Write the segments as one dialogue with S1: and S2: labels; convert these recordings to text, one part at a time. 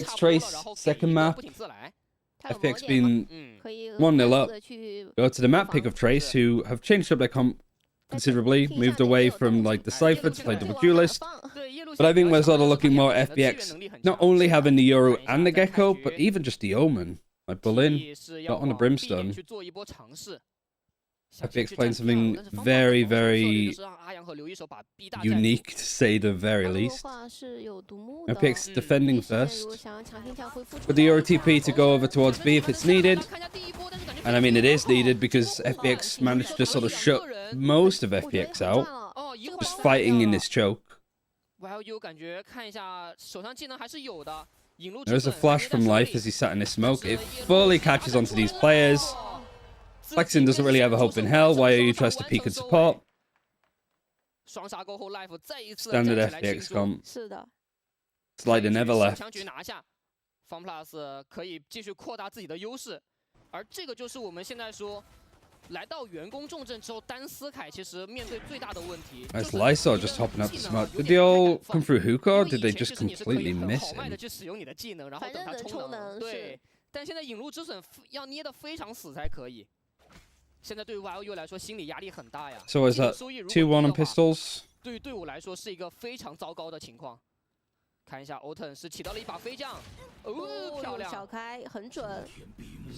S1: FPX Trace, second map. FPX been 1-0 up. Go to the map pick of Trace, who have changed up their comp considerably, moved away from like the Cypher to play double duelist. But I think we're sort of looking more at FPX, not only having the Yoru and the Gecko, but even just the Omen. Like Berlin got on the Brimstone. FPX playing something very, very unique, to say the very least. FPX defending first. With the Euro TP to go over towards B if it's needed. And I mean, it is needed because FPX managed to sort of shut most of FPX out. Just fighting in this choke. There's a flash from Life as he sat in this smoke. It fully catches onto these players. Flexin doesn't really have a hope in hell. YOU tries to peek and support. Standard FPX comp. Slider never left. As Lysol just hopping up the smoke. Did they all come through hookah or did they just completely miss him? So is that 2-1 on pistols?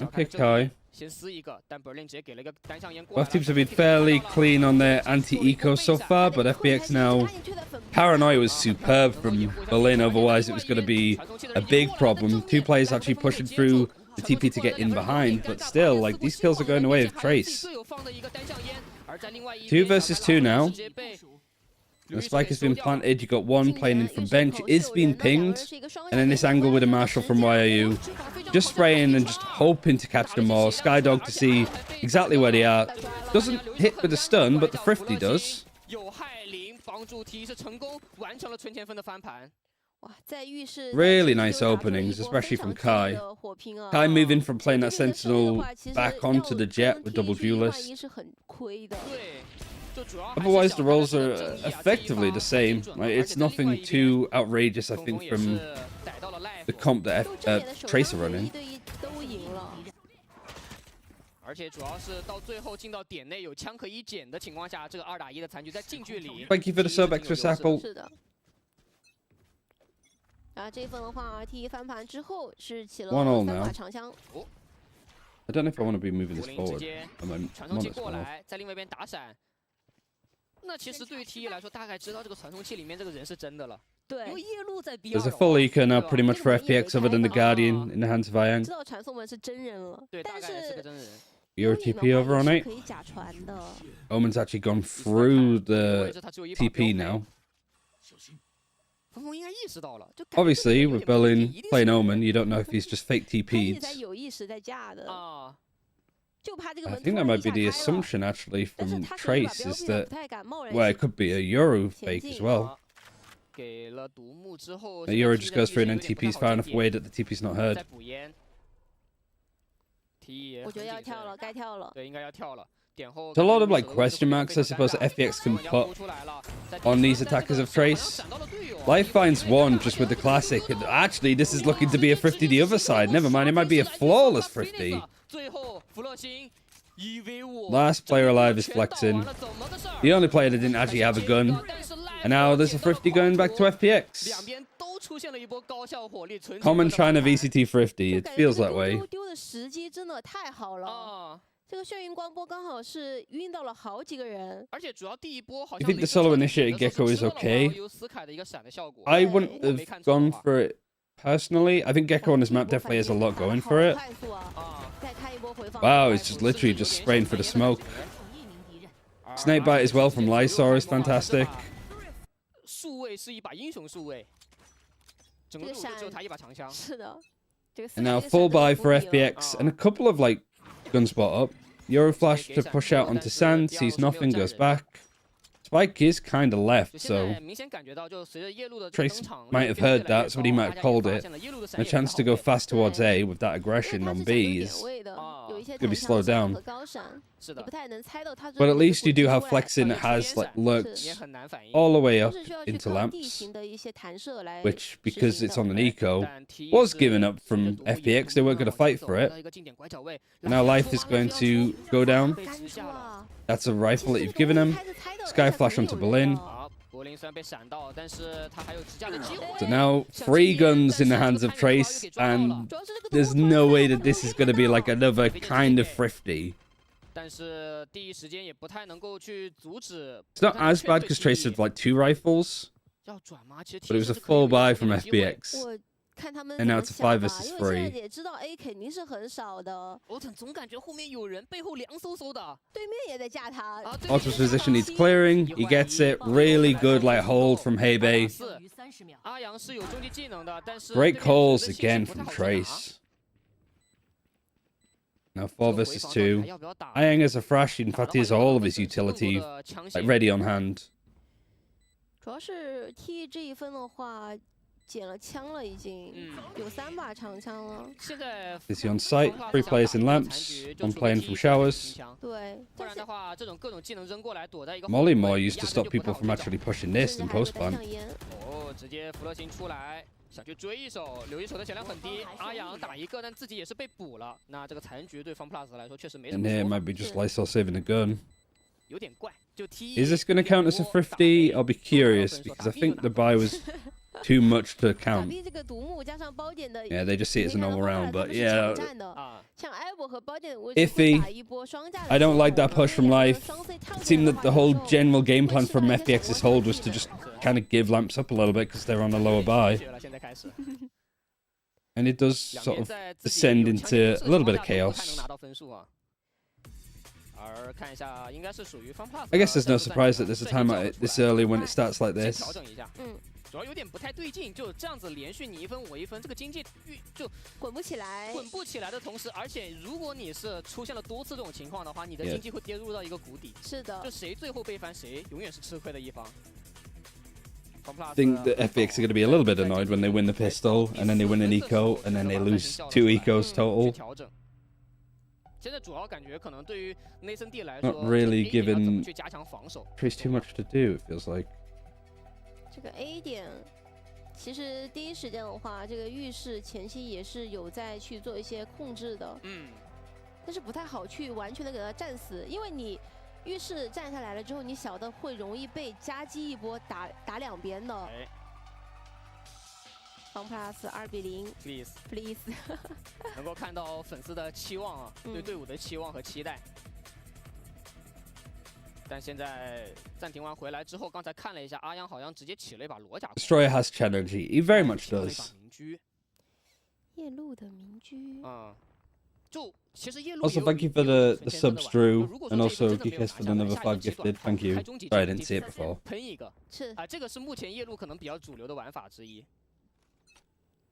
S1: Okay, Kai. Both teams have been fairly clean on their anti-eco so far, but FPX now... Paranoia was superb from Berlin, otherwise it was going to be a big problem. Two players actually pushing through the TP to get in behind, but still, like, these kills are going away with Trace. 2 versus 2 now. The spike has been planted. You got one playing in from bench. Is being pinged. And then this angle with a Marshall from YOU. Just spraying and just hoping to catch them all. Skydog to see exactly where they are. Doesn't hit with a stun, but the Thrifty does. Really nice openings, especially from Kai. Kai moving from playing that Sentinel back onto the Jet with double duelist. Otherwise, the roles are effectively the same. Like, it's nothing too outrageous, I think, from the comp that Trace are running. Thank you for the sub, Extra Sapple. 1-1 now. I don't know if I want to be moving this forward. There's a full eco now pretty much for FPX other than the Guardian in the hands of Ian. Euro TP over on 8. Omen's actually gone through the TP now. Obviously, with Berlin playing Omen, you don't know if he's just fake TP'd. I think that might be the assumption, actually, from Trace, is that, well, it could be a Euro fake as well. A Euro just goes through and then TP's far enough away that the TP's not heard. There's a lot of like question marks, I suppose, that FPX can put on these attackers of Trace. Life finds one just with the classic. And actually, this is looking to be a Thrifty the other side. Never mind, it might be a flawless Thrifty. Last player alive is Flexin. The only player that didn't actually have a gun. And now there's a Thrifty going back to FPX. Common China VCT Thrifty. It feels that way. You think the solo initiated Gecko is okay? I wouldn't have gone for it personally. I think Gecko on this map definitely has a lot going for it. Wow, it's just literally just spraying for the smoke. Snakebite as well from Lysor is fantastic. And now full buy for FPX and a couple of like gunspot up. Euroflash to push out onto sand, sees nothing, goes back. Spike is kind of left, so Trace might have heard that, so he might have called it. A chance to go fast towards A with that aggression on B is gonna be slowed down. But at least you do have flexing that has like lurks all the way up into lamps, which because it's on an eco was given up from FPX. They weren't going to fight for it. Now life is going to go down. That's a rifle that you've given him. Sky flash onto Berlin. So now 3 guns in the hands of Trace, and there's no way that this is going to be like another kind of thrifty. It's not as bad because Trace had like 2 rifles, but it was a full buy from FPX. And now it's a 5 versus 3. Otto's position needs clearing. He gets it. Really good like hold from Hebei. Great calls again from Trace. Now 4 versus 2. Ayang has a Thrash. In fact, he has all of his utility like ready on hand. Is he on site? 3 players in lamps, 1 playing from showers. Molly more used to stop people from actually pushing this than post ban. And here might be just Lysol saving the gun. Is this going to count as a thrifty? I'll be curious because I think the buy was too much to count. Yeah, they just see it as a normal round, but yeah. Iffy. I don't like that push from Life. It seemed that the whole general game plan from FPX's hold was to just kind of give lamps up a little bit because they're on a lower buy. And it does sort of descend into a little bit of chaos. I guess there's no surprise that there's a timeout this early when it starts like this. I think the FPX are going to be a little bit annoyed when they win the pistol, and then they win an eco, and then they lose 2 ecos total. Not really giving Trace too much to do, it feels like.
S2: 这个 A 点，其实第一时间的话，这个浴室前期也是有在去做一些控制的，但是不太好去完全的给它战死，因为你浴室站下来了之后，你小的会容易被夹击一波打两边的。Fun Plus 2比0 ，please，
S3: 能够看到粉丝的期望啊，对队伍的期望和期待。但现在暂停完回来之后，刚才看了一下，阿阳好像直接起了一把裸甲。
S1: Destroyer has energy. He very much does.
S2: 夜路的民居。
S1: Also, thank you for the subs, Drew, and also Geekers for another 5 gifted. Thank you. Sorry, I didn't see it before.
S3: 喷一个，是啊，这个是目前夜路可能比较主流的玩法之一。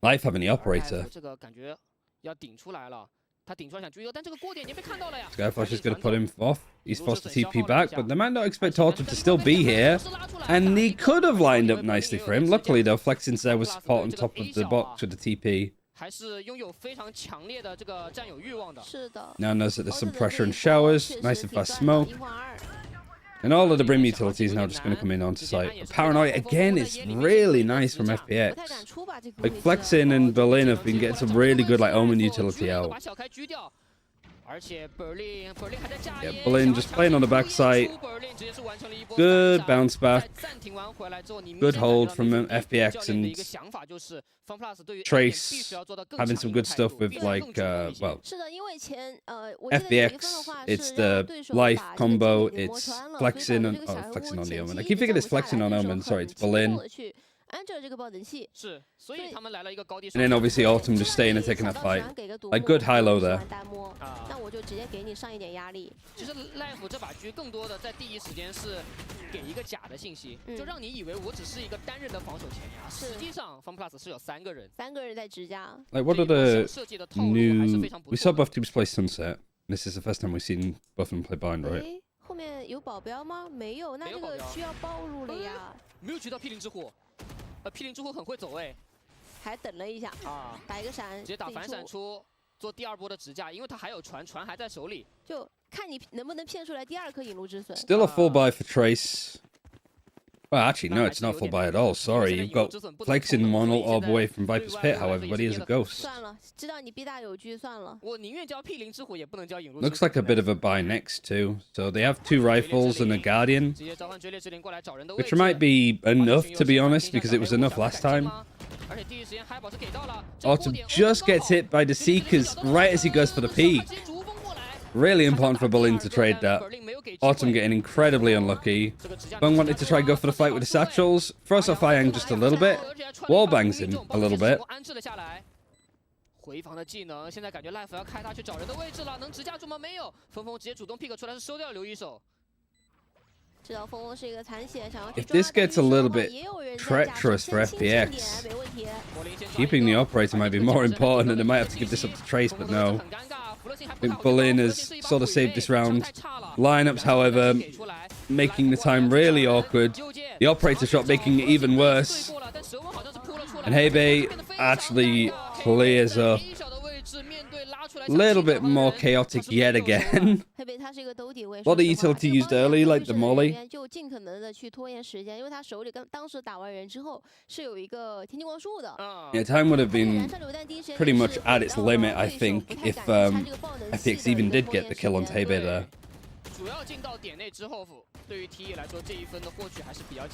S1: Life having the operator.
S3: 这个感觉要顶出来了。
S1: Skyflash is going to put him off. He's forced to TP back, but they might not expect Autumn to still be here. And he could have lined up nicely for him. Luckily, though, Flexin's there with support on top of the box with the TP. Now knows that there's some pressure in showers. Nice and fast smoke. And all of the Brim utilities now just going to come in onto site. Paranoia, again, is really nice from FPX. Like, Flexin and Berlin have been getting some really good, like, Omen utility out. Yeah, Berlin just playing on the backside. Good bounce back. Good hold from FPX and Trace having some good stuff with, like, well, FPX, it's the Life combo, it's Flexing on, Flexing on the Omen. I keep thinking it's Flexing on Omen, sorry, it's Berlin. And then obviously Autumn just staying and taking that fight. Like, good high-low there.
S2: 那我就直接给你上一点压力。
S3: 其实 Life 这把局更多的在第一时间是给一个假的信息，就让你以为我只是一个单人的防守前压，实际上 Fun Plus 是有3个人
S2: 在直加。
S1: Like, what are the new? We saw both teams play Sunset. This is the first time we've seen both of them play Bind, right?
S2: 后面有保镖吗？没有，那这个需要暴露了呀。
S3: 没有举到P0之火，P0之火很会走哎，
S2: 还等了一下啊，打一个闪，
S3: 直接打反闪出。做第二波的直架，因为他还有船还在手里，
S2: 就看你能不能骗出来第二颗引路之笋。
S1: Still a full buy for Trace. Well, actually, no, it's not full buy at all. Sorry, you've got Flexing one orb away from Viper's Pit, however, but he is a ghost.
S2: 算了，知道你 B 大有狙，算了。
S3: 我宁愿交 P0之虎，也不能交引路。
S1: Looks like a bit of a buy next too. So they have 2 rifles and a Guardian, which might be enough to be honest, because it was enough last time. Autumn just gets hit by the Seekers right as he goes for the P. Really important for Berlin to trade that. Autumn getting incredibly unlucky. Bung wanted to try go for the fight with the satchels. Throws off Yang just a little bit. Wall bangs him a little bit.
S3: 回防的技能，现在感觉 Life 要开他去找人的位置了，能直架住吗？没有，峰峰直接主动 pick 出来是收掉刘一手。
S1: If this gets a little bit treacherous for FPX, keeping the operator might be more important, and they might have to give this up to Trace, but no. I think Berlin has sort of saved this round. Lineups, however, making the time really awkward. The operator shot making it even worse. And Hebe actually clears up. A little bit more chaotic yet again. What the utility used early, like the molly. Yeah, time would have been pretty much at its limit, I think, if FPX even did get the kill on Hebe there.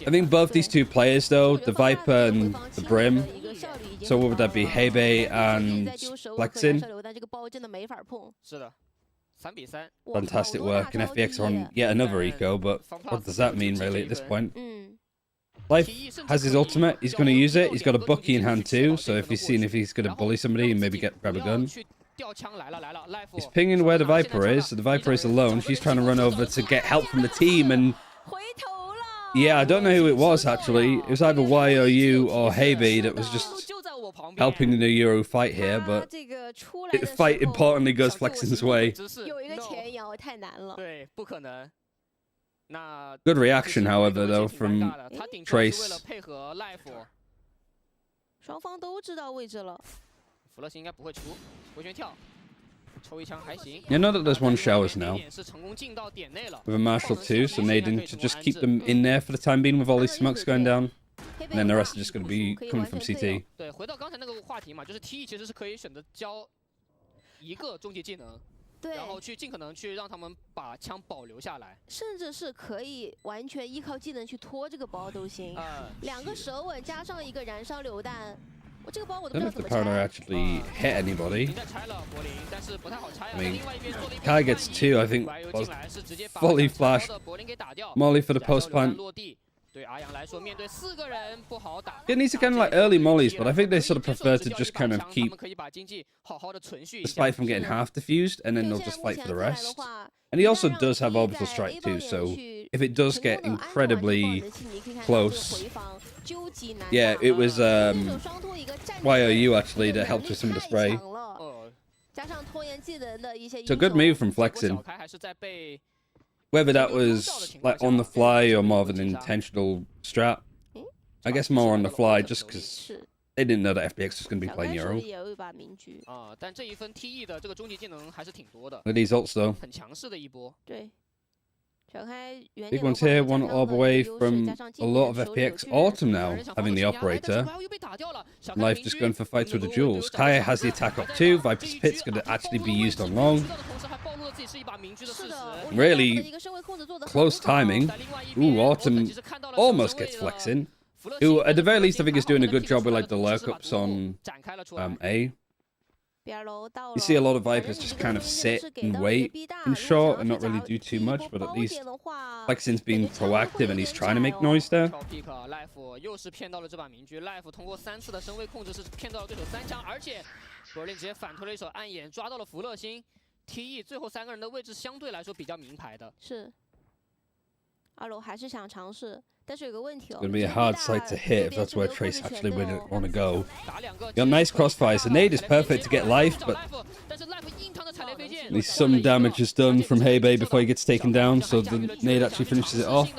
S1: I think both these 2 players, though, the Viper and the Brim, so what would that be, Hebe and Flexin? Fantastic work, and FPX are on yet another eco, but what does that mean, really, at this point? Life has his ultimate, he's going to use it, he's got a Bucky in hand too, so if he's going to bully somebody and maybe grab a gun. He's pinging where the Viper is, so the Viper is alone. She's trying to run over to get help from the team, and yeah, I don't know who it was actually. It was either YOU or Hebe that was just helping the Euro fight here, but the fight importantly goes Flexing's way. Good reaction, however, though, from Trace. You know that there's 1 showers now. With a Marshal too, so Naden to just keep them in there for the time being with all these smokes going down. And then the rest are just going to be coming from CT.
S3: 对，回到刚才那个话题嘛，就是 TE 其实是可以选择交一个终极技能，然后去尽可能去让他们把枪保留下来，
S2: 甚至是可以完全依靠技能去拖这个包都行。2个舌吻加上1个燃烧榴弹。
S1: I don't know if the partner actually hit anybody. I mean, Kai gets 2, I think, was fully flashed. Molly for the post plant. It needs to kind of like early mollies, but I think they sort of prefer to just kind of keep the spike from getting half diffused, and then they'll just fight for the rest. And he also does have orbital strike too, so if it does get incredibly close, yeah, it was YOU actually that helped with some of the spray. It's a good move from Flexing. Whether that was like on the fly or more of an intentional strat, I guess more on the fly, just because they didn't know that FPX was going to be playing Euro. Look at these ults though. Big ones here, 1 orb away from a lot of FPX. Autumn now having the operator. Life just going for fights with the jewels. Kaya has the attack up too. Viper's Pit's going to actually be used on long. Really close timing. Ooh, Autumn almost gets Flexing. Who, at the very least, I think is doing a good job with like the lurk-ups on A. You see a lot of Vipers just kind of sit and wait in short and not really do too much, but at least Flexing's being proactive and he's trying to make noise there.
S3: TE 最后3个人的位置相对来说比较明牌的。
S2: 是。阿罗还是想尝试，但是有个问题哦。
S1: It's gonna be a hard site to hit if that's where Trace actually want to go. Got nice crossfires. The nade is perfect to get life, but at least some damage is done from Hebe before he gets taken down, so the nade actually finishes it off.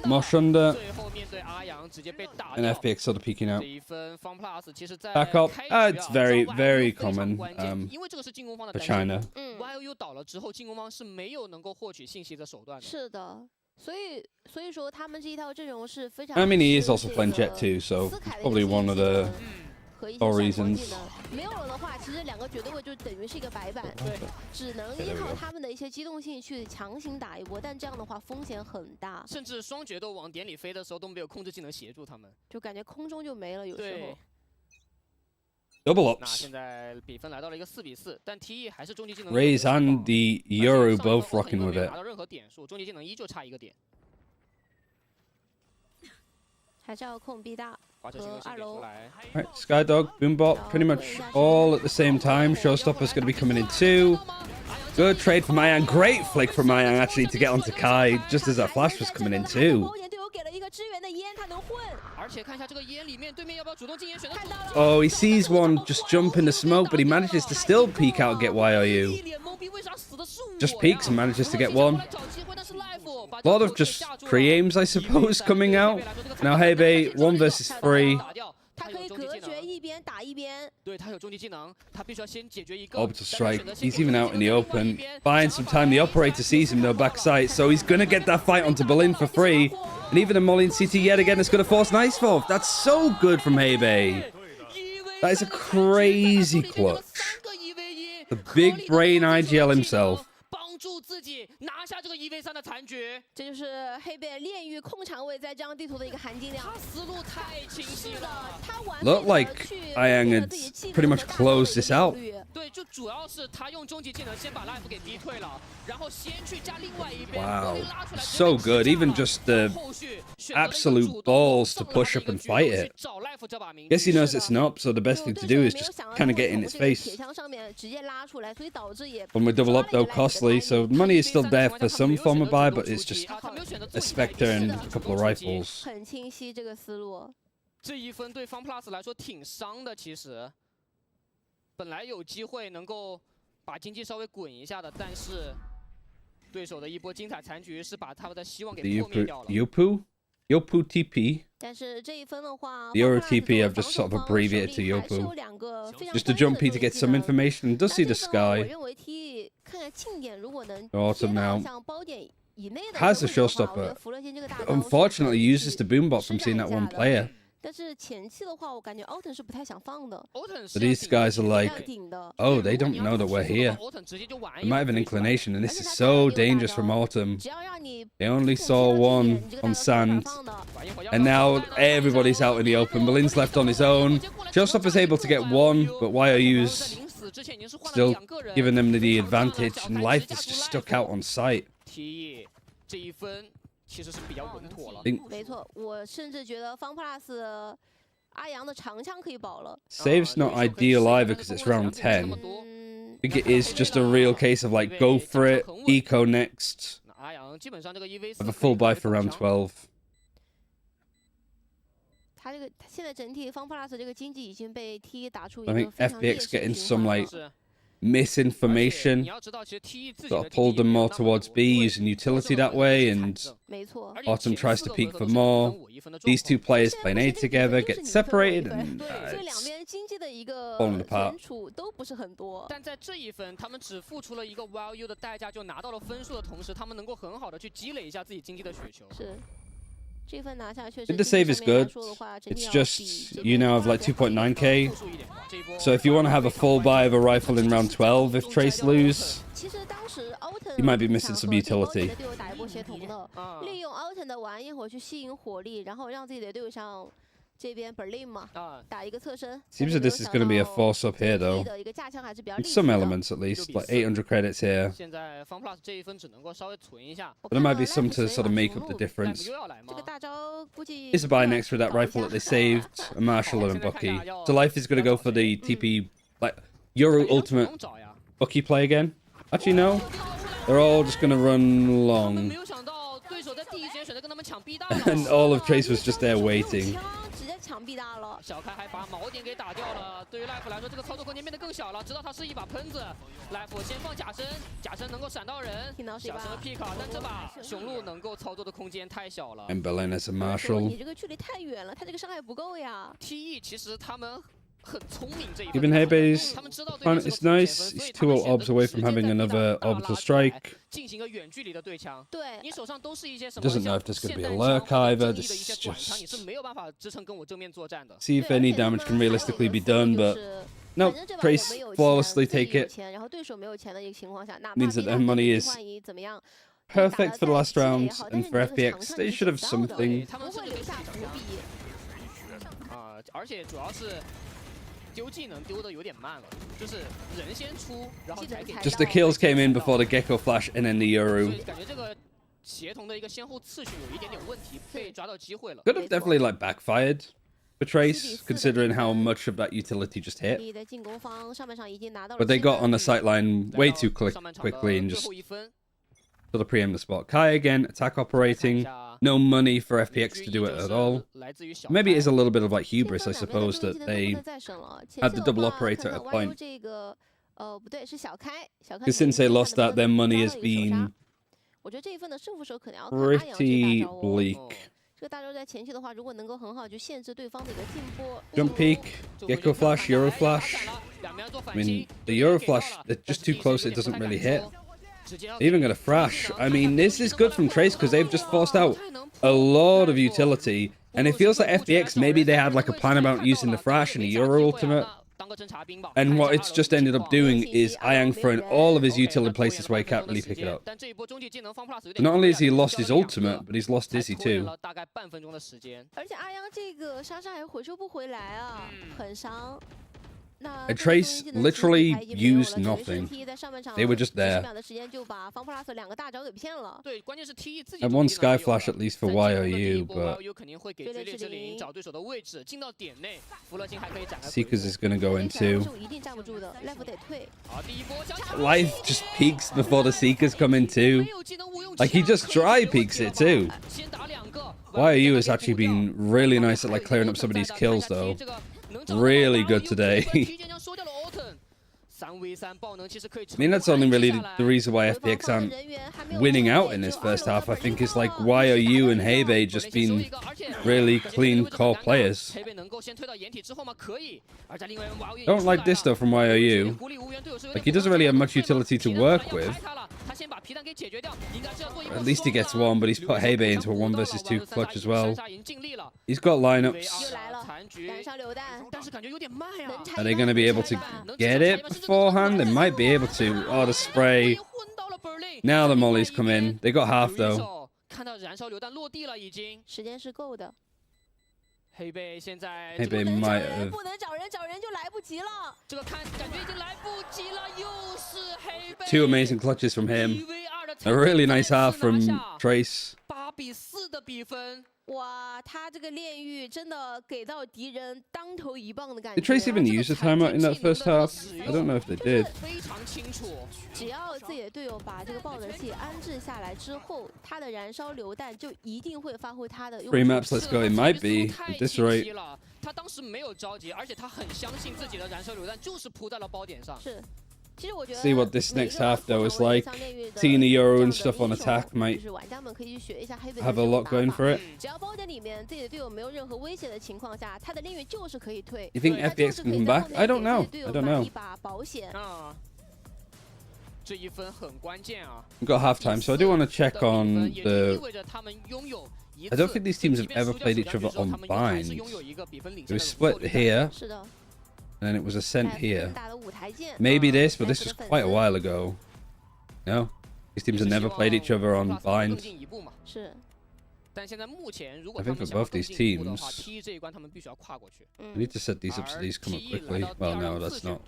S1: Mosh under.
S3: 最后面对阿阳直接被打
S1: And FPX sort of peeking out.
S3: 这一分 FunPlus 其实在
S1: Back up.
S3: 开局
S1: It's very,
S3: 在
S1: very
S3: YOU 非常
S1: common
S3: 关键因为这个是进攻方的
S1: for
S3: 担心
S1: China.
S3: YOU 倒了之后，进攻方是没有能够获取信息的手段的。
S2: 是的，所以说他们这一套阵容是非常。
S1: I mean, he is also playing Jet too, so it's probably one of the
S2: 和一些
S1: core
S2: 闪光
S1: reasons.
S2: 技能没有了的话，其实两个绝对位就等于是一个白板，对，只能依靠他们的一些机动性去强行打一波，但这样的话风险很大，
S3: 甚至双决斗往点里飞的时候都没有控制技能协助他们，
S2: 就感觉空中就没了，有时候。
S1: Double
S3: 那
S1: ups.
S3: 现在比分来到了一个4比4，但 TE 还是终极技能
S1: Raze and the Euro both rocking with it.
S3: 拿到任何点数，终极技能依旧差1个点。
S2: 还是要控 B 大和2楼。
S1: Right, Skydog, Boombot, pretty much all at the same time. Showstopper's going to be coming in too. Good trade from Ryan. Great flick from Ryan actually to get onto Kai just as that flash was coming in too. Oh, he sees one just jump in the smoke, but he manages to still peek out and get YOU. Just peeks and manages to get one. A lot of just pre-aims, I suppose, coming out. Now Hebe, 1 versus 3. Orbital strike. He's even out in the open. Buying some time. The operator sees him though backside, so he's gonna get that fight onto Berlin for free. And even a Molly in CT yet again is gonna force Nice Forth. That's so good from Hebe. That is a crazy clutch. The big brain IGL himself.
S3: 助自己拿下这个1v3的残局，
S2: 这就是黑贝炼狱控场位在这张地图的一个含金量。
S3: 他思路太清晰了，
S2: 他完
S1: Looked like Ayang had pretty much closed this out.
S3: 对，就主要是他用终极技能先把 life 给逼退了，然后先去加另外一边。
S1: Wow, so good. Even just the absolute balls to push up and fight it. Guess he knows it's an up, so the best thing to do is just kind of get in its face. When we double up though, costly. So money is still there for some form of buy, but it's just a Spectre and a couple of rifles.
S2: 很清晰这个思路。
S3: 这一分对FunPlus来说挺伤的，其实本来有机会能够把经济稍微滚一下的，但是对手的一波精彩残局是把他们的希望给破灭掉了。
S1: Yopu TP.
S2: 但是这一分的话
S1: The Euro TP I've just sort of abbreviated to Yopu. Just a jumpy to get some information and does see the sky. Autumn now. Has a showstopper. Unfortunately uses the boombot from seeing that one player.
S2: 但是前期的话，我感觉 Autumn 是不太想放的。
S1: But these guys are like, oh, they don't know that we're here. They might have an inclination, and this is so dangerous from Autumn. They only saw one on sand, and now everybody's out in the open. Berlin's left on his own. Showstopper's able to get one, but YOU's still giving them the advantage, and Life is just stuck out on site.
S3: 其实是比较稳妥了。
S2: 没错，我甚至觉得FunPlus阿阳的长枪可以保了。
S1: Save's not ideal either because it's round 10. I think it is just a real case of like go for it, eco next. Have a full buy for round 12.
S2: 他这个现在整体FunPlus这个经济已经被 T 打出一
S1: I
S2: 个
S1: think
S2: 非常劣
S1: FPX
S2: 势的
S1: getting
S2: 循
S1: some
S2: 环
S1: like misinformation. Got to pull them more towards B using utility that way, and Autumn tries to peek for more. These two players playing A together get separated, and it's falling apart.
S3: 但在这一分，他们只付出了一个 YOU 的代价，就拿到了分数的同时，他们能够很好的去积累一下自己经济的血球。
S2: 是。
S1: The save is good. It's just you now have like 2.9k. So if you want to have a full buy of a rifle in round 12, if Trace lose, you might be missing some utility.
S2: 利用 Autumn 的玩一会儿去吸引火力，然后让自己的队友上这边 Berlin 嘛，打一个侧身。
S1: Seems like this is going to be a force up here though. In some elements at least, like 800 credits here.
S3: 现在 FunPlus 这一分只能够稍微存一下。
S1: But there might be some to sort of make up the difference. It's a buy next for that rifle that they saved, a Marshall and a Bucky. So Life is going to go for the TP, like Euro Ultimate Bucky play again. Actually no, they're all just going to run long. And all of Trace was just there waiting.
S2: 抢 B 大了。
S3: 小开还把锚点给打掉了，对于 Life 来说，这个操作空间变得更小了。知道他是一把喷子 ，Life 先放假身，假身能够闪到人，小身的 pick， 但这把雄鹿能够操作的空间太小了。
S1: And Berlin as a marshal.
S2: 你这个距离太远了，他这个伤害不够呀。
S3: TE 其实他们。 很聪明这一
S1: Even Hebe's it's nice. He's 2 orbs away from having another orbital strike.
S3: 进行一个远距离的对枪，对你手上都是一些什么
S1: Doesn't know if there's going to be a lurk either. This is just
S3: 你是没有办法支撑跟我正面作战的。
S1: See if any damage can realistically be done, but no, Trace flawlessly take it. Means that their money is perfect for the last round, and for FPX, they should have something.
S3: 而且主要是。 丢技能丢的有点慢了，就是人先出，然后才给。
S1: Just the kills came in before the Gecko Flash and then the Yoru.
S3: 感觉这个协同的一个先后次序有一点点问题，被抓到机会了。
S1: Could have definitely like backfired for Trace, considering how much of that utility just hit. But they got on the sight line way too quickly and just sort of preempt the spot. Kai again, attack operating. No money for FPX to do it at all. Maybe it is a little bit of like hubris, I suppose, that they had the double operator at a point. Because since they lost that, their money has been pretty bleak. Jump peek, Gecko Flash, Euro Flash. I mean, the Euro Flash, they're just too close, it doesn't really hit. They even got a Thrash. I mean, this is good from Trace because they've just forced out a lot of utility. And it feels like FPX, maybe they had like a plan about using the Thrash and the Euro Ultimate. And what it's just ended up doing is Ayang throwing all of his utility places where he can't really pick it up. So not only has he lost his ultimate, but he's lost Dizzy too. And Trace literally used nothing. They were just there. And one Sky Flash at least for YOU, but Seekers is going to go into. Life just peaks before the Seekers come in too. Like he just dry peaks it too. YOU has actually been really nice at like clearing up some of these kills though. Really good today. I mean, that's only really the reason why FPX aren't winning out in this first half. I think it's like YOU and Hebe just been really clean core players. Don't like this though from YOU. Like he doesn't really have much utility to work with. At least he gets one, but he's put Hebe into a 1 versus 2 clutch as well. He's got lineups. Are they going to be able to get it beforehand? They might be able to. Oh, the spray. Now the mollies come in. They got half though. Hebe might have. 2 amazing clutches from him. A really nice half from Trace.
S2: 哇，他这个炼狱真的给到敌人当头一棒的感觉。
S1: Did Trace even use a timeout in that first half? I don't know if they did.
S2: 只要自己的队友把这个爆能器安置下来之后，他的燃烧榴弹就一定会发挥他的用处。
S1: 3 maps, let's go. It might be at this rate.
S3: 他当时没有着急，而且他很相信自己的燃烧榴弹就是铺在了包点上。是。
S1: See what this next half though is like. Seeing the Euro and stuff on attack might have a lot going for it. You think FPX can come back? I don't know. I don't know. We've got halftime, so I do want to check on the. I don't think these teams have ever played each other on binds. It was split here. And then it was Ascent here. Maybe this, but this was quite a while ago. No? These teams have never played each other on binds. I think for both these teams, I need to set these up so these come up quickly. Well, no, that's not.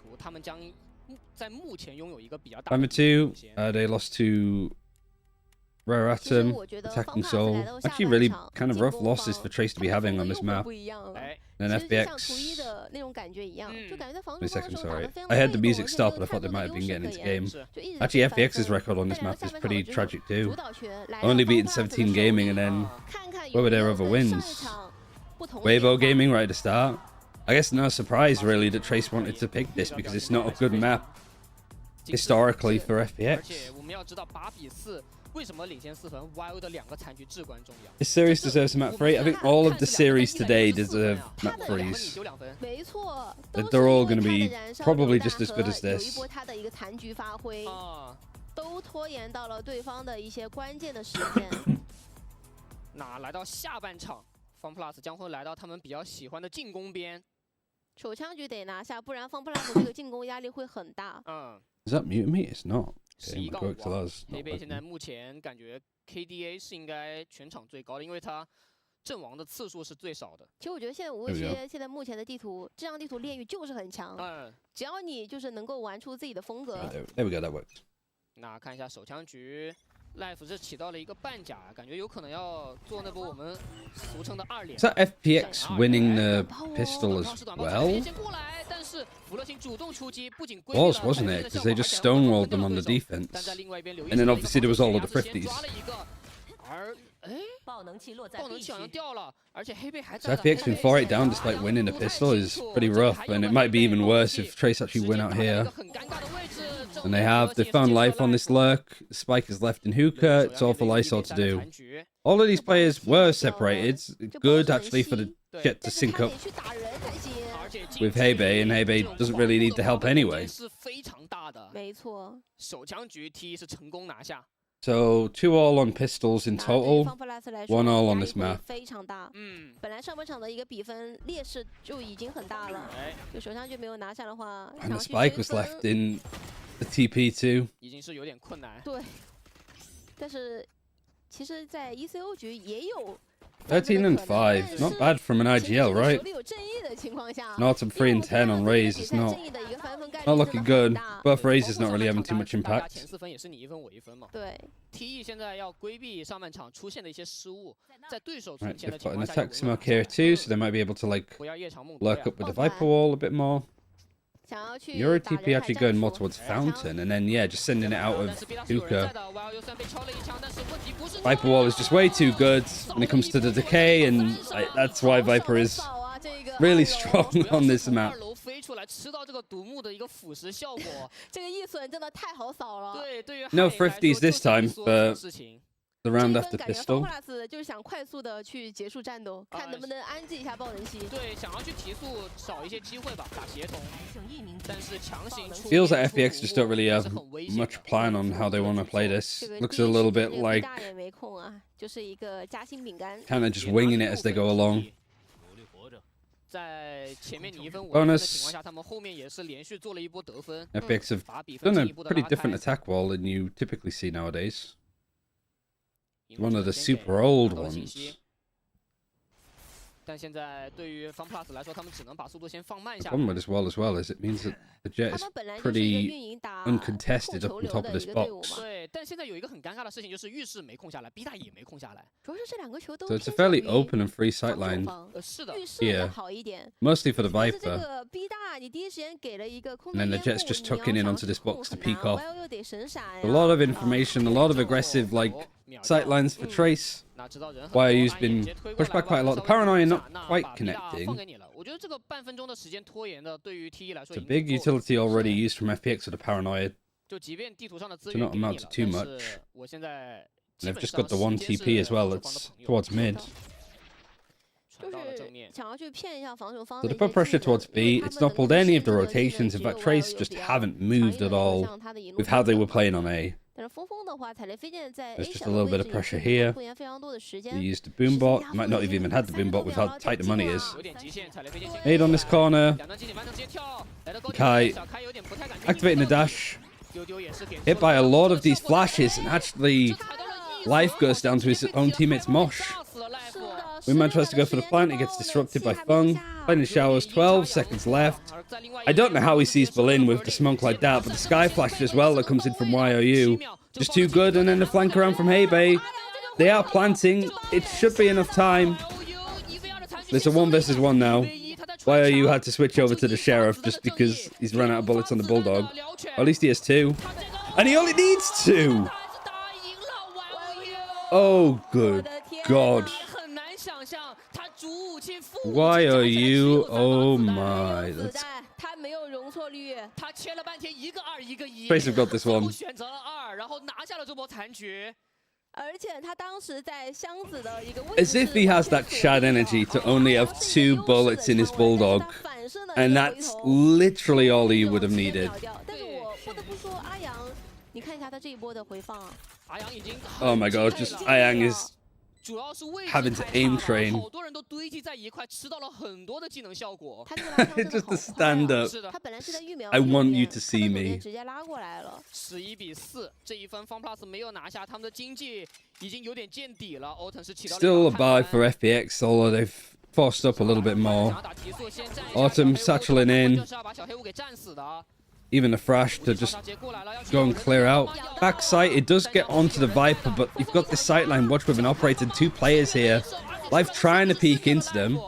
S1: Number 2, they lost to Rare Atom, Attacking Soul. Actually really kind of rough losses for Trace to be having on this map. And then FPX. Wait a second, sorry. I heard the music stop, but I thought they might have been getting into game. Actually, FPX's record on this map is pretty tragic too. Only beating 17 Gaming, and then where were their other wins? Weibo Gaming right at the start. I guess no surprise really that Trace wanted to pick this because it's not a good map historically for FPX. This series deserves a map 3. I think all of the series today deserve map 3s. But they're all going to be probably just as good as this.
S2: 都拖延到了对方的一些关键的时间。
S3: 那来到下半场 ，FunPlus 将会来到他们比较喜欢的进攻边。
S2: 手枪局得拿下，不然 FunPlus 这个进攻压力会很大。
S1: Is that mute me? It's not.
S3: 11杠5。黑贝现在目前感觉 KDA 是应该全场最高的，因为他阵亡的次数是最少的。
S2: 其实我觉得现在无畏街现在目前的地图，这张地图炼狱就是很强。只要你就是能够玩出自己的风格。
S1: There we go, that works.
S3: 那看一下手枪局 ，Life 是起到了一个半甲，感觉有可能要做那波我们俗称的2连。
S1: Is that FPX winning the pistol as well? Was, wasn't it? Because they just stonewalled them on the defense. And then obviously there was all of the thrifties. So FPX being 4-8 down despite winning the pistol is pretty rough, and it might be even worse if Trace actually win out here. And they found life on this lurk. Spike is left in hookah. It's all for Lysol to do. All of these players were separated. Good actually for the Jet to sync up with Hebei, and Hebei doesn't really need the help anyway. So 2 all on pistols in total, 1 all on this map.
S2: 本来上半场的一个比分劣势就已经很大了，就手枪局没有拿下的话，
S1: and the spike was left in the TP too.
S3: 已经是有点困难。
S2: 对，但是其实，在 ECO 局也有。
S1: 13 and 5, not bad from an IGL, right? Not some 3 and 10 on Raze, it's not looking good. Both Raze not really having too much impact. Right, they've got an attack smoke here too, so they might be able to like lurk up with the Viper Wall a bit more. Euro TP actually going more towards Fountain, and then yeah, just sending it out of hookah. Viper Wall is just way too good when it comes to the decay, and that's why Viper is really strong on this map. No thrifties this time, but the round after pistol. Feels like FPX just don't really have much plan on how they want to play this. Looks a little bit like kind of just winging it as they go along. Bonus. FPX have done a pretty different attack wall than you typically see nowadays. One of the super old ones. The problem with this wall as well is it means that the Jet is pretty uncontested up on top of this box. So it's a fairly open and free sightline here, mostly for the Viper. And then the Jet's just tucking in onto this box to peek off. A lot of information, a lot of aggressive like sightlines for Trace. YOU's been pushed back quite a lot. The Paranoia not quite connecting. It's a big utility already used from FPX with the Paranoia to not amount to too much. And they've just got the 1 TP as well, it's towards mid. So they put pressure towards B. It's not pulled any of the rotations. In fact, Trace just haven't moved at all with how they were playing on A. There's just a little bit of pressure here. They used the boombot. Might not have even had the boombot with how tight the money is. Made on this corner. Kai activating the dash. Hit by a lot of these flashes, and actually life goes down to his own teammate's Mosh. Wingman tries to go for the plant. He gets disrupted by Fung. Playing showers. 12 seconds left. I don't know how he sees Berlin with the smoke like that, but the sky flash as well that comes in from YOU. Just too good, and then the flank around from Hebei. They are planting. It should be enough time. There's a 1 versus 1 now. YOU had to switch over to the Sheriff just because he's run out of bullets on the Bulldog. Or at least he has 2. And he only needs 2! Oh, good God. Why are you? Oh my. That's... Trace have got this one. As if he has that Chad energy to only have 2 bullets in his Bulldog. And that's literally all he would have needed. Oh my god, just Ayang is having to aim train. Just to stand up. I want you to see me. Still a buy for FPX, although they've forced up a little bit more. Autumn satcheling in. Even a Thrash to just go and clear out. Backside, it does get onto the Viper, but you've got this sightline watch with an operator, 2 players here. Live trying to peek into them.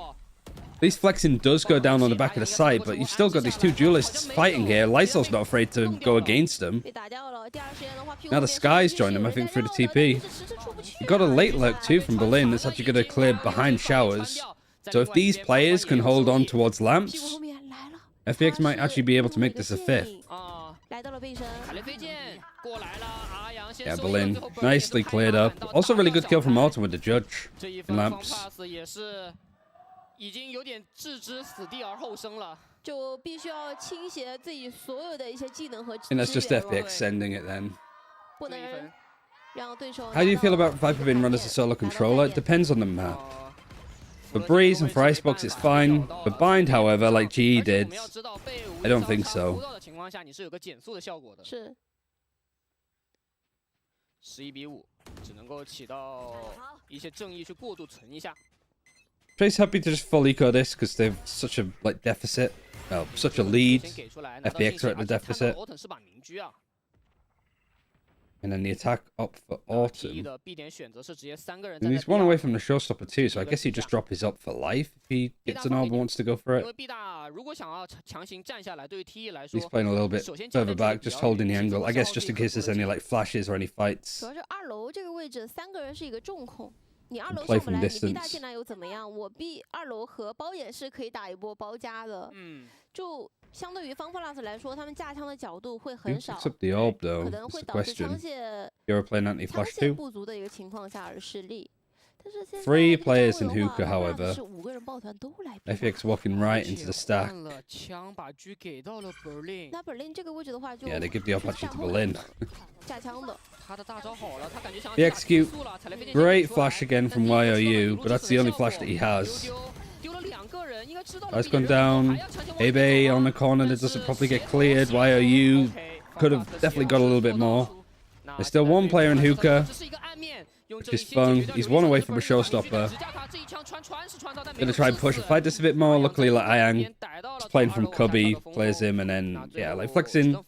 S1: This flexing does go down on the back of the site, but you've still got these 2 duelists fighting here. Lysol's not afraid to go against them. Now the Sky's joined them, I think, through the TP. You got a late lurk too from Berlin that's actually going to clear behind Showers. So if these players can hold on towards Lamps, FPX might actually be able to make this a 5th. Yeah, Berlin. Nicely cleared up. Also really good kill from Autumn with the Judge in Lamps. And that's just FPX sending it then. How do you feel about Viper being run as a solo controller? It depends on the map. For Breeze and for Icebox, it's fine. For Bind, however, like GE did, I don't think so. Trace happy to just full eco this because they've such a deficit. Well, such a lead. FPX are at the deficit. And then the attack up for Autumn. And he's one away from the showstopper too, so I guess he just drop his up for life if he gets an orb and wants to go for it. He's playing a little bit further back, just holding the angle. I guess just in case there's any flashes or any fights. Play from distance. Who picks up the orb though? That's the question. You're playing anti-flash too? 3 players in hookah, however. FPX walking right into the stack. Yeah, they give the op actually to Berlin. The execute. Great flash again from YOU, but that's the only flash that he has. That's gone down. Abe on the corner that doesn't properly get cleared. YOU could have definitely got a little bit more. There's still 1 player in hookah, which is fun. He's 1 away from a showstopper. Gonna try and push and fight this a bit more. Luckily, Ayang is playing from Cubby, plays him, and then, yeah, flexing.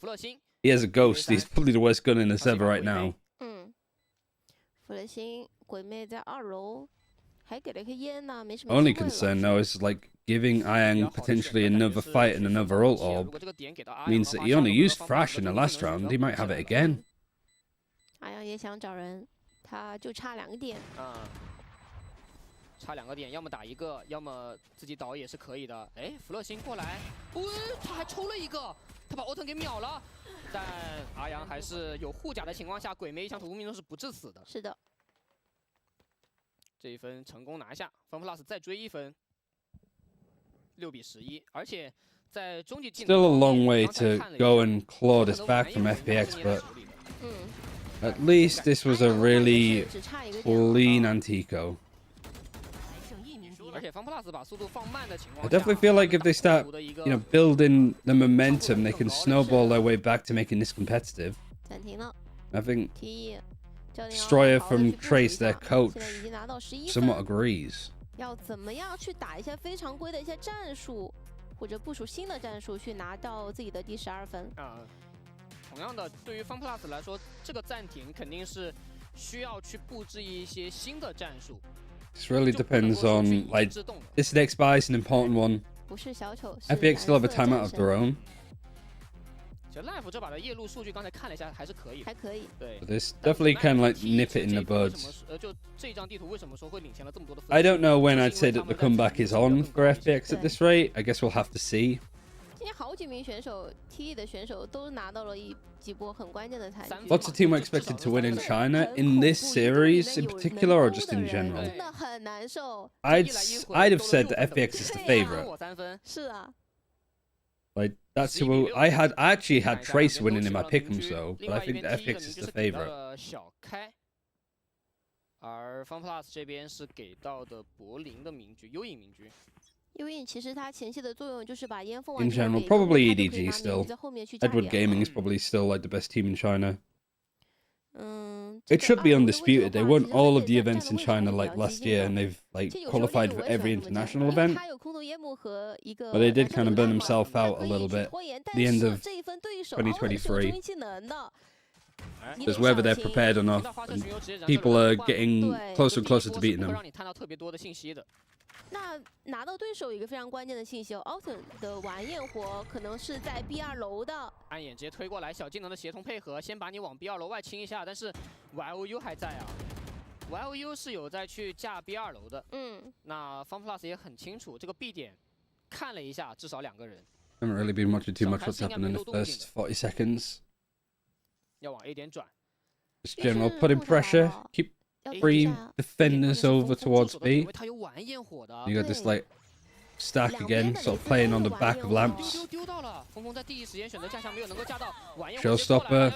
S1: He has a ghost. He's probably the worst gun in the server right now. Only concern now is giving Ayang potentially another fight and another ult orb means that he only used Thrash in the last round. He might have it again. Still a long way to go and claw this back from FPX, but at least this was a really clean anti-eco. I definitely feel like if they start, building the momentum, they can snowball their way back to making this competitive. I think Destroyer from Trace, their coach, somewhat agrees. This really depends on, this next buy is an important one. FPX still have a timeout of their own.
S3: Life 这把的夜路数据刚才看了一下，还是可以，
S2: 还可以。
S3: 对
S1: This definitely kind of like nip it in the bud.
S3: 就这张地图为什么说会领先了这么多的？
S1: I don't know when I'd say that the comeback is on for FPX at this rate. I guess we'll have to see.
S2: 今天好几名选手 ，TE 的选手都拿到了几波很关键的残局。
S1: What's the team we're expected to win in China in this series in particular, or just in general?
S2: 真的很难受。
S1: I'd have said that FPX is the favorite.
S2: 是啊。
S1: Like that's who I actually had Trace winning in my pick'ems though, but I think that FPX is the favorite.
S3: 而 FunPlus 这边是给到的柏林的名局，幽影名局。
S2: 幽影其实它前期的作用就是把烟风
S1: In general, probably EDG still. Edward Gaming is probably still like the best team in China. It should be undisputed. They won all of the events in China like last year, and they've like qualified for every international event. But they did kind of burn themselves out a little bit at the end of 2023. Because whether they're prepared or not, people are getting closer and closer to beating them.
S2: 那拿到对手一个非常关键的信息，Alton 的晚焰火可能是在 B2 楼的。
S3: 暗眼直接推过来，小技能的协同配合，先把你往 B2 楼外清一下。但是 YOU 还在啊 ，YOU 是有在去架 B2 楼的。那 FunPlus 也很清楚这个 B 点，看了一下，至少2个人。
S1: Haven't really been watching too much what's happened in the first 40 seconds.
S3: 要往 A 点转。
S1: Just general putting pressure, keep 3 defenders over towards B. You got this like stack again, sort of playing on the back of lamps. Showstopper.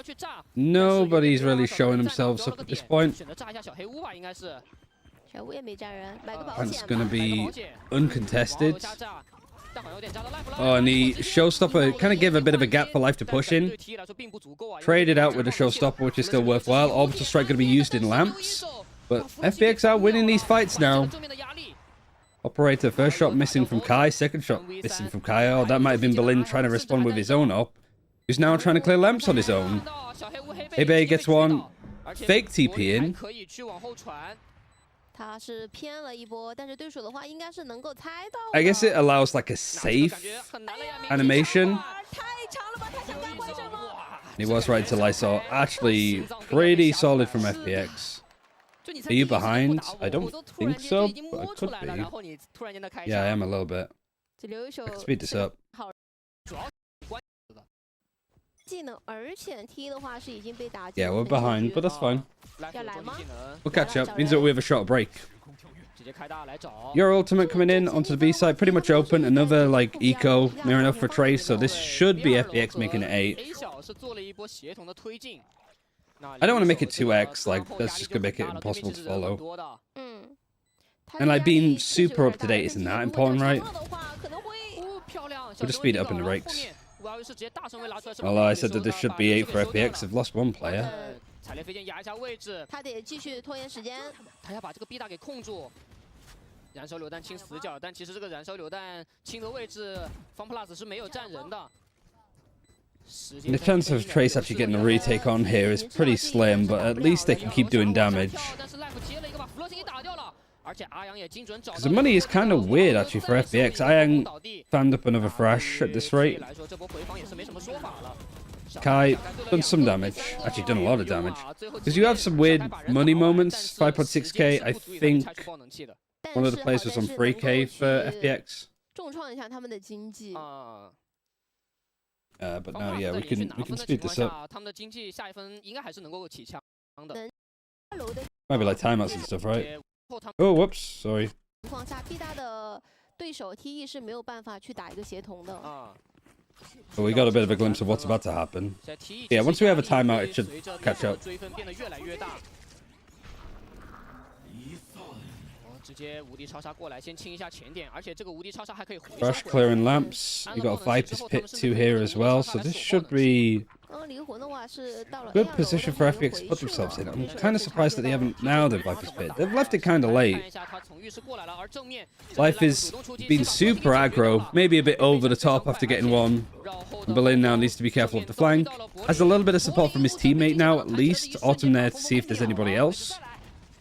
S1: Nobody's really showing themselves up at this point. That's gonna be uncontested. Oh, and the Showstopper kind of gave a bit of a gap for Life to push in. Traded out with a Showstopper, which is still worthwhile. Orbital Strike going to be used in lamps. But FPX are winning these fights now. Operator, first shot missing from Kai, second shot missing from Kai. Oh, that might have been Berlin trying to respond with his own up. He's now trying to clear lamps on his own. Hebe gets one. Fake TP in.
S2: 他是偏了一波，但是对手的话应该是能够猜到。
S1: I guess it allows like a safe animation. He was right till I saw. Actually, pretty solid from FPX. Are you behind? I don't think so, but I could be. Yeah, I am a little bit. I can speed this up.
S2: 技能，而且 T 的话是已经被打。
S1: Yeah, we're behind, but that's fine.
S2: 要来吗？
S1: We'll catch up. Means that we have a short break. Your ultimate coming in onto the B side, pretty much open. Another like eco near enough for Trace, so this should be FPX making it 8. I don't want to make it 2x, like that's just gonna make it impossible to follow. And like being super up to date isn't that important, right? We'll just speed it up in the breaks. Although I said that this should be 8 for FPX, they've lost 1 player.
S3: 踩雷飞剑压一下位置，
S2: 他得继续拖延时间，
S3: 他要把这个 B 大给控住。燃烧榴弹清死角，但其实这个燃烧榴弹清的位置 ，FunPlus 是没有站人的。
S1: The chance of Trace actually getting a retake on here is pretty slim, but at least they can keep doing damage. Because the money is kind of weird actually for FPX. Ayang fanned up another thrash at this rate. Kai done some damage. Actually done a lot of damage. Because you have some weird money moments. 5.6k, I think one of the players was on 3k for FPX. But now, yeah, we can speed this up. Maybe like timeouts and stuff, right? Oh, whoops, sorry. But we got a bit of a glimpse of what's about to happen. Yeah, once we have a timeout, it should catch up. Rush clearing lamps. You got a Viper's Pit 2 here as well, so this should be good position for FPX to put themselves in. I'm kind of surprised that they haven't now the Viper's Pit. They've left it kind of late. Life has been super aggro, maybe a bit over the top after getting one. And Berlin now needs to be careful of the flank. Has a little bit of support from his teammate now, at least. Autumn there to see if there's anybody else.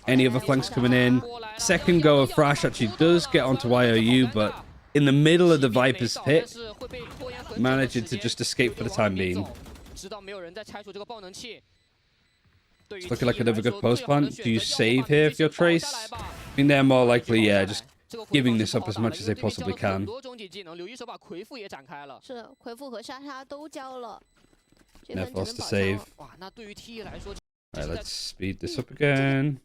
S1: Any other flanks coming in. Second go of Thrash actually does get onto YOU, but in the middle of the Viper's Pit, managing to just escape for the time being. It's looking like another good post plant. Do you save here if you're Trace? I think they're more likely, yeah, just giving this up as much as they possibly can.
S2: 是回复和莎莎都交了，
S1: Never lost to save. Alright, let's speed this up again.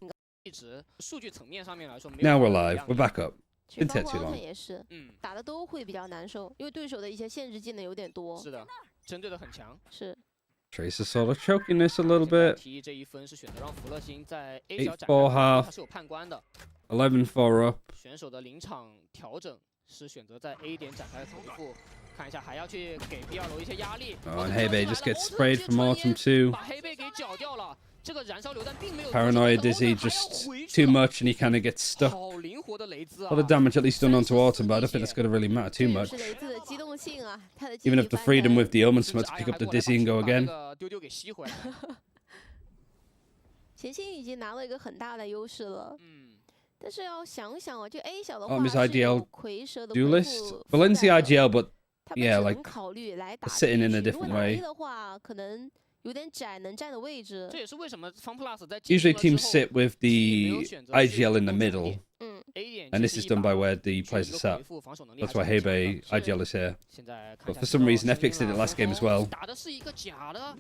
S1: Now we're live. We're back up. Didn't take too long.
S2: 也是，打的都会比较难受，因为对手的一些限制技能有点多。
S3: 是的，针对的很强。
S2: 是。
S1: Trace is sort of choking this a little bit. 8-4 half. 11-4 up.
S3: 选手的临场调整是选择在 A 点展开回复，看一下还要去给 B2楼一些压力。
S1: Oh, and Hebe just gets sprayed from Autumn too.
S3: 把黑贝给搅掉了。这个燃烧榴弹并没有
S1: Paranoid Dizzy just too much and he kind of gets stuck. A lot of damage at least done onto Autumn, but I don't think that's going to really matter too much. Even if the freedom with the Omen Smut to pick up the Dizzy and go again.
S2: 前期已经拿了一个很大的优势了。但是要想想啊，就 A 小的话
S1: His
S2: 是
S1: IGL
S2: 蝰蛇的
S1: duelist. Valencia IGL, but yeah, like
S2: 考虑来打
S1: sitting in a different way.
S2: 的话可能 有点窄能站的位置。
S3: 这也是为什么 FunPlus 在
S1: Usually teams sit with the IGL in the middle. And this is done by where the players are sat. That's why Hebe IGL is here. But for some reason, FPX did it last game as well.
S3: 打的是一个假的，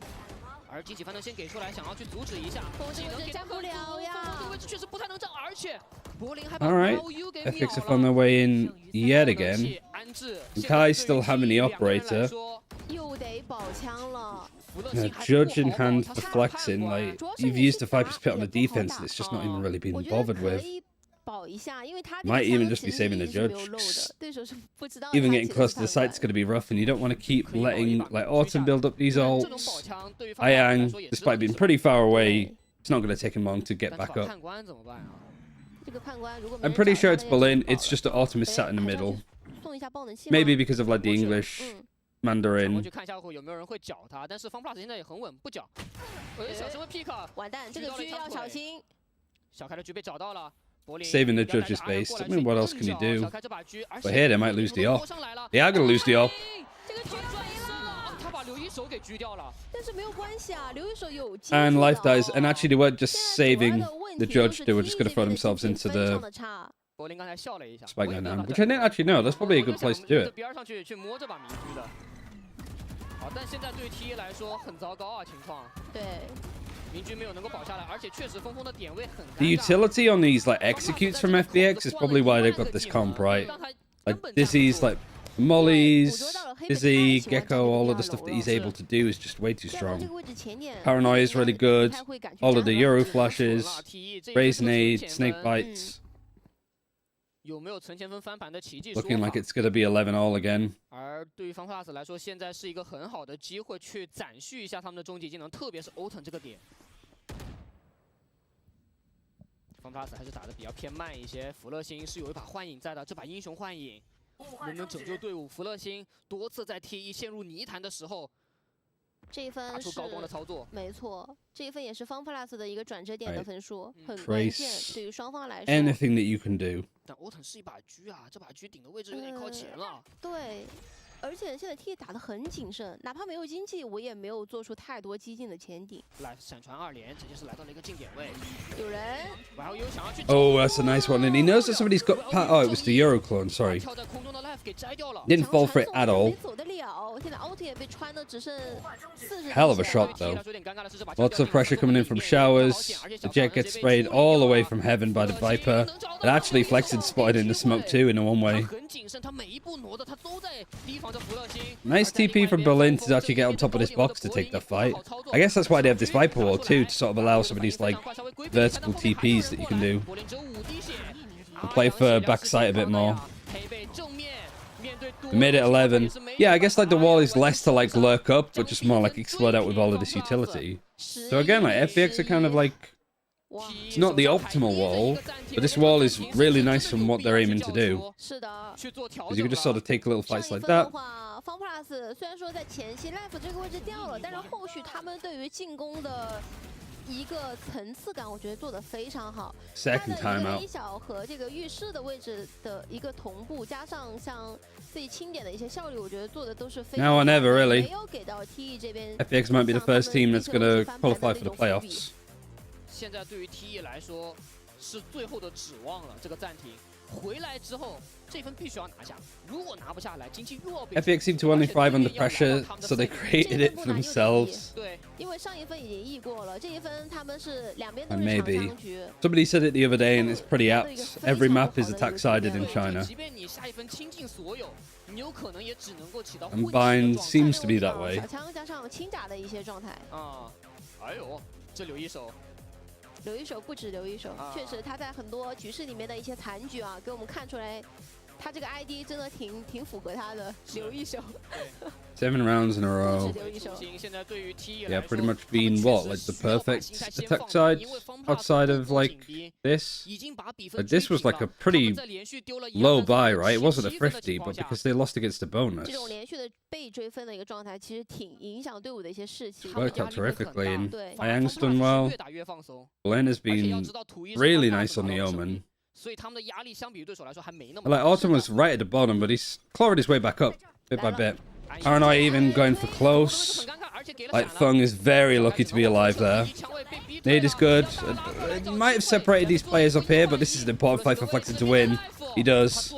S3: 而惊喜翻腾先给出来，想要去阻止一下，技能给
S2: 站不了呀，
S3: 这个位置确实不太能站，而且柏林还
S1: All right, FPX have found their way in yet again. And Kai's still having the operator.
S2: 又得保枪了。
S1: Judge in hand for flexing. Like you've used the Viper's Pit on the defense, and it's just not even really being bothered with.
S2: 保一下，因为他
S1: Might even just be saving the judge.
S2: 对手是不知道。
S1: Even getting close to the site's going to be rough, and you don't want to keep letting like Autumn build up these ults. Ayang, despite being pretty far away, it's not going to take him long to get back up. I'm pretty sure it's Berlin. It's just that Autumn is sat in the middle. Maybe because of like the English Mandarin.
S3: 去看一下有没有人会搅他，但是 FunPlus 现在也很稳，不搅。小神问 pick，
S2: 完蛋，这个狙要小心。
S3: 小开的狙被找到了。
S1: Saving the judge's base. I mean, what else can you do? But here they might lose the off. They are going to lose the off. And life dies. And actually, they weren't just saving the judge. They were just going to throw themselves into the spike gun now, which I didn't actually know. That's probably a good place to do it.
S3: 好，但现在对 T 来说很糟糕啊，情况。
S2: 对。
S1: The utility on these like executes from FPX is probably why they've got this comp right. Like Dizzy's like mollies, Dizzy, Gecko, all of the stuff that he's able to do is just way too strong. Paranoia is really good. All of the Euro flashes, Raise Nade, Snake Bites. Looking like it's gonna be 11-all again.
S3: 而对于 FunPlus 来说，现在是一个很好的机会去展示一下他们的终极技能，特别是 Autumn 这个点。FunPlus 还是打得比较偏慢一些，福乐星是有一把幻影在的，这把英雄幻影能不能拯救队伍？福乐星多次在 T1 陷入泥潭的时候。
S2: 这一分是高光的操作，没错，这一分也是 FunPlus 的一个转折点的分数，很关键，对于双方来说。
S1: Anything that you can do.
S3: 但 Autumn 是一把狙啊，这把狙顶的位置有点靠前了。
S2: 对，而且现在 T 打得很谨慎，哪怕没有经济，我也没有做出太多激进的前顶。
S3: 来闪传2连，直接是来到了一个近点位。
S2: 有人，
S3: 然后又想要去。
S1: Oh, that's a nice one, and he knows that somebody's got. Oh, it was the Euro clone. Sorry. Didn't fall for it at all. Hell of a shot, though. Lots of pressure coming in from showers. The jet gets sprayed all the way from heaven by the Viper. It actually flexed spotted in the smoke too in a one-way. Nice TP from Berlin to actually get on top of this box to take the fight. I guess that's why they have this Viper wall too, to sort of allow some of these like vertical TPs that you can do. To play for backside a bit more. We made it 11. Yeah, I guess like the wall is less to like lurk up, but just more like explode out with all of this utility. So again, like FPX are kind of like, it's not the optimal wall, but this wall is really nice from what they're aiming to do. Because you can just sort of take little fights like that.
S2: FunPlus 虽然说在前期 Life 这个位置掉了，但是后续他们对于进攻的一个层次感，我觉得做得非常好。
S1: Second timeout.
S2: A 小和这个浴室的位置的一个同步，加上像自己清点的一些效率，我觉得做的都是非常好。
S1: Now or never, really.
S2: 没有给到 TE 这边。
S1: FPX might be the first team that's going to qualify for the playoffs.
S3: 现在对于 TE 来说是最后的指望了，这个暂停。 回来之后，这分必须要拿下。如果拿不下来，经济又要被。
S1: FPX seem to only thrive under pressure, so they created it for themselves.
S2: 对，因为上一分已经易过了，这一分他们是两边都
S1: And
S2: 是
S1: maybe
S2: 长局。
S1: somebody said it the other day, and it's pretty apt. Every map is attack-sided in China.
S3: 即便你下一分倾尽所有，你有可能也只能够起到。
S1: And Bind seems to be that way.
S2: 小枪加上轻甲的一些状态。
S3: 啊，哎呦，这留一手。
S2: 留一手不止留一手，确实他在很多局势里面的一些残局啊，给我们看出来，他这个 ID 真的挺符合他的，留一手。
S1: 7 rounds in a row.
S3: 现在对于 TE
S1: Yeah, pretty much been what, like the perfect attack side outside of like this. Like this was like a pretty low buy, right? It wasn't a thrifty, but because they lost against the bonus.
S2: 这种连续的被追分的一个状态，其实挺影响队伍的一些士气。
S1: Worked out terrifically, and Ryang's done well. Glenn has been really nice on the Omen.
S3: 所以他们的压力相比于对手来说还没那么。
S1: Like Autumn was right at the bottom, but he's clawed his way back up bit by bit. Paranoid even going for close. Like Fung is very lucky to be alive there. Nade is good. Might have separated these players up here, but this is an important fight for Flexen to win. He does.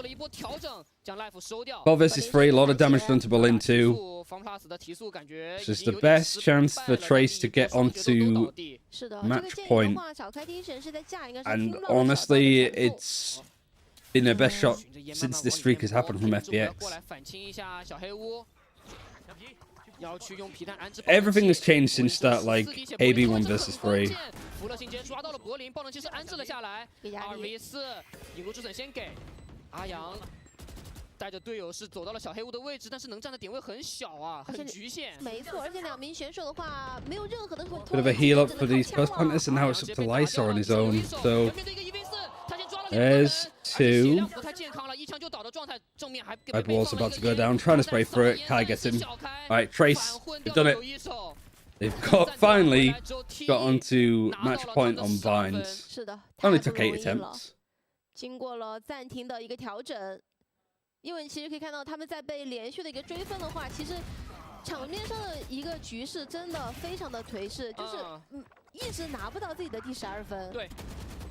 S1: 12 versus 3, a lot of damage done to Berlin too. This is the best chance for Trace to get onto match point. And honestly, it's been their best shot since this streak has happened from FPX. Everything has changed since that, like, AB1 versus 3.
S3: 带着队友是走到了小黑屋的位置，但是能站的点位很小啊，很局限。
S2: 没错，而且两名选手的话没有任何的。
S1: Bit of a heal up for these first punters, and now it's up to Lysor on his own. So there's 2. Red Wall's about to go down, trying to spray through it. Kai gets him. Alright, Trace, they've done it. They've finally got onto match point on Bind. Only took 8 attempts.
S2: 经过了暂停的一个调整。 因为其实可以看到，他们在被连续的一个追分的话，其实场面上的一个局势真的非常的颓势，就是一直拿不到自己的第12分。对，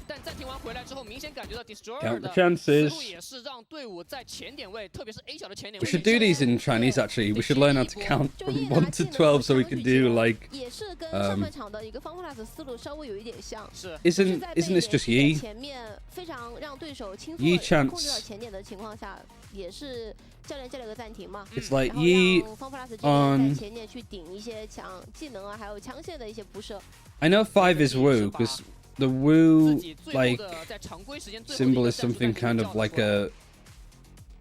S2: 但暂停完回来之后，明显感觉到 Destroyer 的思路也是让队伍在前点位，特别是 A 小的前点位。
S1: We should do these in Chinese actually. We should learn how to count from 1 to 12 so we can do like.
S2: 也是跟上半场的一个方 plus 思路稍微有一点像。
S1: 是。Isn't this just Yi?
S2: 前面非常让对手轻松地控制到前点的情况下。 也是教练叫了个暂停嘛，
S1: It's like Yi on
S2: 在前面去顶一些强技能啊，还有枪线的一些辐射。
S1: I know 5 is Wu because the Wu like symbol is something kind of like a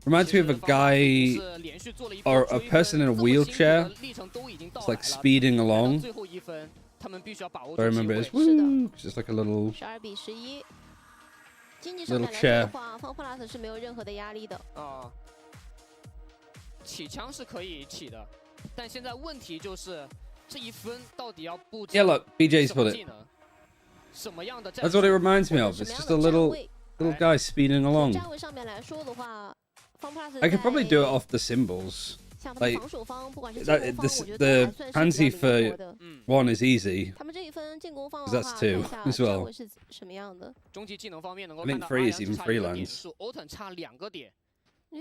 S1: reminds me of a guy or a person in a wheelchair. It's like speeding along. I remember it's Wu. It's just like a little.
S2: 12比11。 经济
S1: little chair
S2: 的话，方 plus 是没有任何的压力的。
S3: 啊，起枪是可以起的，但现在问题就是这一分到底要布置
S1: Yeah, look, BJ's put it.
S3: 什么样的
S1: That's what it reminds me of. It's just a little guy speeding along.
S2: 站位上面来说的话，方 plus
S1: I could probably do it off the symbols. Like the pansy for 1 is easy.
S2: 他们这一分进攻方
S1: That's 2 as well.
S2: 是什么样的？
S3: 终极技能方面能够
S1: I think 3 is even freelance.
S3: Autumn 差2个点。
S2: 哎，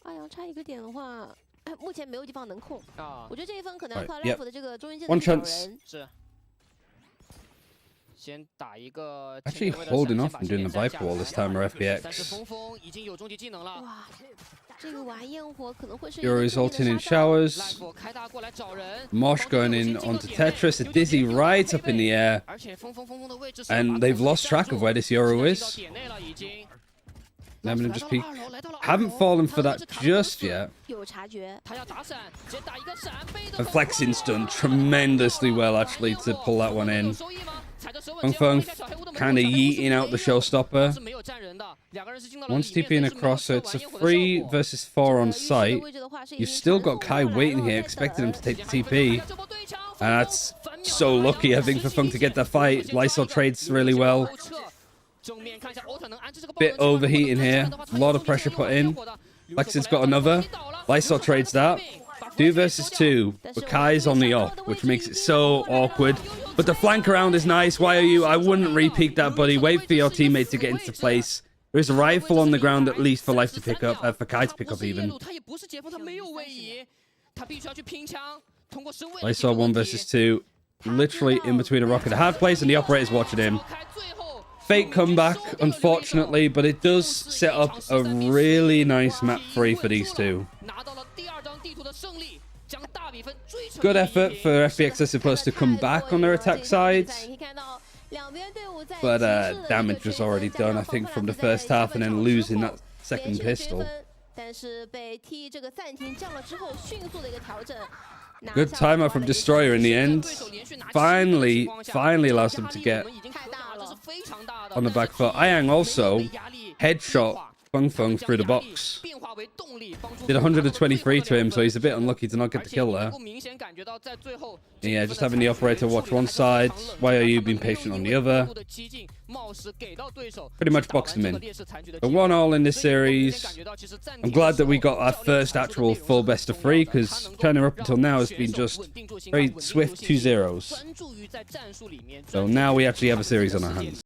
S2: 阿阳差1个点的话，目前没有地方能控
S3: 啊。
S2: 我觉得这一分可能要靠 Life 的这个中间技
S1: 能
S2: 找人。
S3: 是。先打一个。
S1: Actually holding off from doing the Viper Wall this time, or FPX.
S3: 但是峰峰已经有终极技能了。
S2: 哇。 这个玩焰火可能会是
S1: Yuri is ulting in showers. Mosh going in onto Tetris. A Dizzy right up in the air. And they've lost track of where this Yoru is. Never just peek. Haven't fallen for that just yet. And Flexing's done tremendously well actually to pull that one in. Feng kind of yeeting out the showstopper. One's TPing across, so it's a 3 versus 4 on site. You've still got Kai waiting here, expecting him to take the TP. And that's so lucky, I think, for Funk to get that fight. Lysol trades really well. Bit overheating here. A lot of pressure put in. Lex's got another. Lysol trades that. 2 versus 2. But Kai's on the op, which makes it so awkward. But the flank around is nice. Why are you? I wouldn't re-peek that, buddy. Wait for your teammate to get into place. There is a rifle on the ground, at least, for Life to pick up. For Kai to pick up, even. Lysol 1 versus 2. Literally in between a rock and a hard place, and the operator's watching him. Fake comeback, unfortunately, but it does set up a really nice map 3 for these two. Good effort for FPX, I suppose, to come back on their attack sides. But damage was already done, I think, from the first half, and then losing that second pistol. Good timeout from Destroyer in the end. Finally allows them to get on the back foot. Ayang also headshot Fung Fung through the box. Did 123 to him, so he's a bit unlucky to not get the kill there. Yeah, just having the operator watch one side. Why are you being patient on the other? Pretty much boxed him in. But 1-1 in this series. I'm glad that we got our first actual full best of 3, because China up until now has been just very swift 2-0s. So now we actually have a series on our hands.